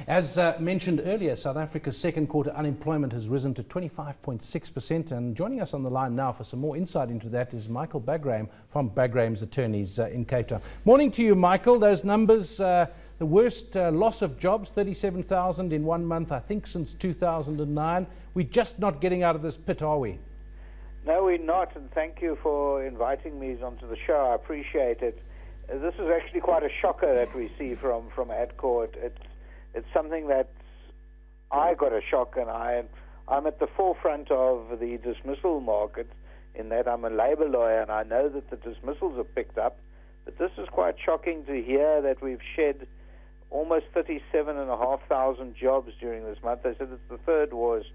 As mentioned earlier, South Africa's second quarter unemployment has risen to 25.6%. And joining us on the line now for some more insight into that is Michael Bagraim from Bagraim's Attorneys in Cape Town. Morning to you, Michael. Those numbers, the worst loss of jobs, 37,000 in 1 month, I think, since 2009. We're just not getting out of this pit, are we? No, we're not, and thank you for inviting me onto the show. I appreciate it. This is actually quite a shocker that we see from ADCOR. It's something that I got a shock, and I'm at the forefront of the dismissal market in that I'm a labor lawyer, and I know that the dismissals have picked up. But this is quite shocking to hear that we've shed almost 37,500 jobs during this month. They said it's the third worst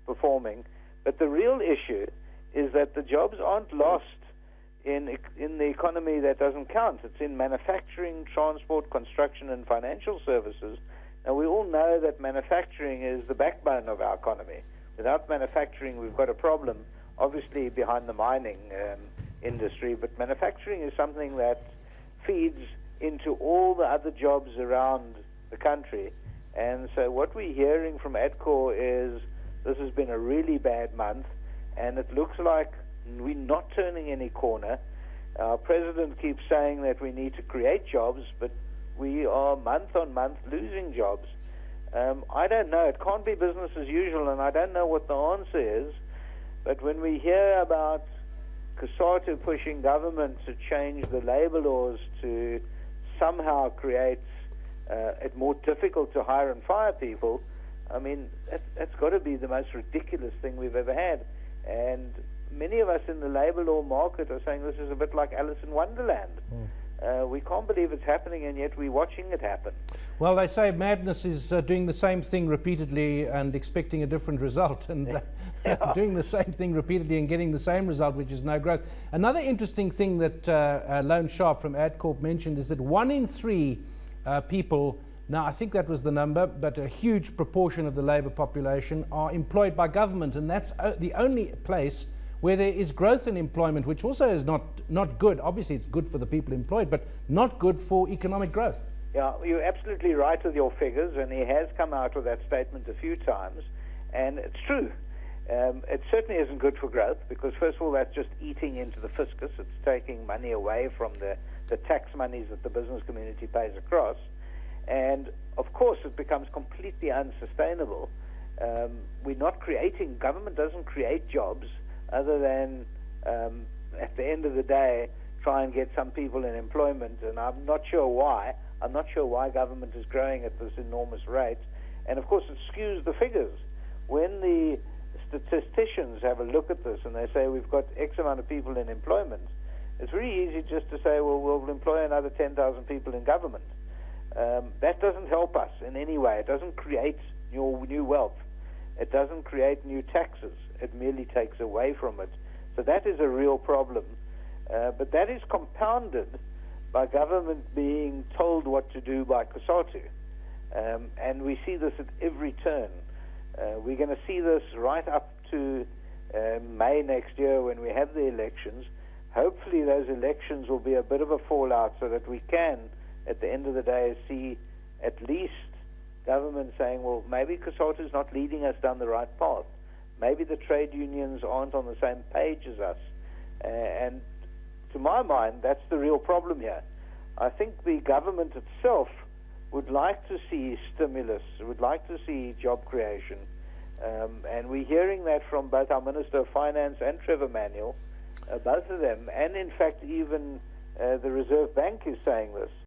performing. But the real issue is that the jobs aren't lost in the economy that doesn't count. It's in manufacturing, transport, construction, and financial services. And we all know that manufacturing is the backbone of our economy. Without manufacturing, we've got a problem, obviously behind the mining industry, but manufacturing is something that feeds into all the other jobs around the country. And so what we're hearing from ADCOR is this has been a really bad month, and it looks like we're not turning any corner. Our president keeps saying that we need to create jobs, but we are month on month losing jobs. I don't know. It can't be business as usual, and I don't know what the answer is. But when we hear about COSATU pushing government to change the labor laws to somehow create it more difficult to hire and fire people, I mean, that's got to be the most ridiculous thing we've ever had. And many of us in the labor law market are saying this is a bit like Alice in Wonderland. We can't believe it's happening, and yet we're watching it happen. Well, they say madness is doing the same thing repeatedly and expecting a different result, and doing the same thing repeatedly and getting the same result, which is no growth. Another interesting thing that Lone Sharp from ADCOR mentioned is that 1 in 3 people, now I think that was the number, but a huge proportion of the labour population are employed by government, and that's the only place where there is growth in employment, which also is not good. Obviously, it's good for the people employed, but not good for economic growth. Yeah, you're absolutely right with your figures, and he has come out with that statement a few times, and it's true. It certainly isn't good for growth, because first of all, that's just eating into the fiscus. It's taking money away from the tax monies that the business community pays across. And, of course, it becomes completely unsustainable. We're not creating, government doesn't create jobs other than, at the end of the day, try and get some people in employment. And I'm not sure why. I'm not sure why government is growing at this enormous rate. And, of course, it skews the figures. When the statisticians have a look at this and they say we've got X amount of people in employment, it's very easy just to say, well, we'll employ another 10,000 people in government. That doesn't help us in any way. It doesn't create new wealth. It doesn't create new taxes. It merely takes away from it. So that is a real problem. But that is compounded by government being told what to do by COSATU. And we see this at every turn. We're going to see this right up to May next year when we have the elections. Hopefully those elections will be a bit of a fallout so that we can, at the end of the day, see at least government saying, well, maybe COSATU is not leading us down the right path. Maybe the trade unions aren't on the same page as us. And to my mind, that's the real problem here. I think the government itself would like to see stimulus, would like to see job creation. And we're hearing that from both our Minister of Finance and Trevor Manuel, both of them. And in fact, even the Reserve Bank is saying this.